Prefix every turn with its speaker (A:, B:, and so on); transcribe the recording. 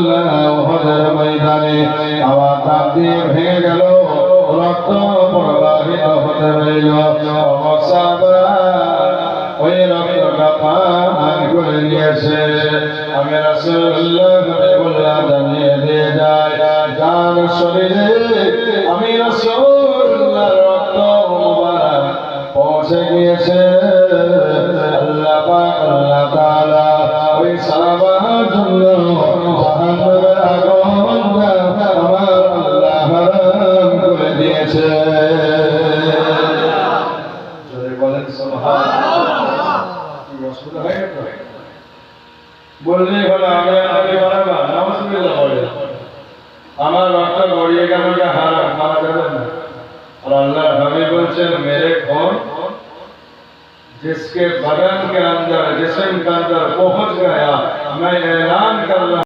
A: রাসূলুল্লাহ উহুদের ময়দানে আওয়াজ দিয়ে ভেঙে গেল, রক্ত প্রবাহিত হতে রইল। সাহাবারা ওই রক্তটা পান করে নিয়েছে। আমি রাসূলুল্লাহ হাবিবুল্লাহ জানিয়ে দিয়ে যায়, যার শরীরে আমি রাসূলুল্লাহ রক্ত মুবারক পৌঁছে গিয়েছে। আল্লাহ পাক আল্লাহ তাআলা ওই সাহাবার জন্য জাহান্নামের আগুনটা আমার আল্লাহ হারাম করে দিয়েছে। জোরে বলেন সুবহানাল্লাহ। কি অসুবিধা হয় না? বললেই হলো আমি বানাবা নাউজুবিল্লাহ বলে আমার রক্ত গড়িয়ে গেল, হারাম, খাওয়া যাবে না। और अल्लाह हमें बोलते मेरे कौन जिसके बदन के अंदर जिस्म के अंदर पहुंच गया, मैं ऐलान कर रहा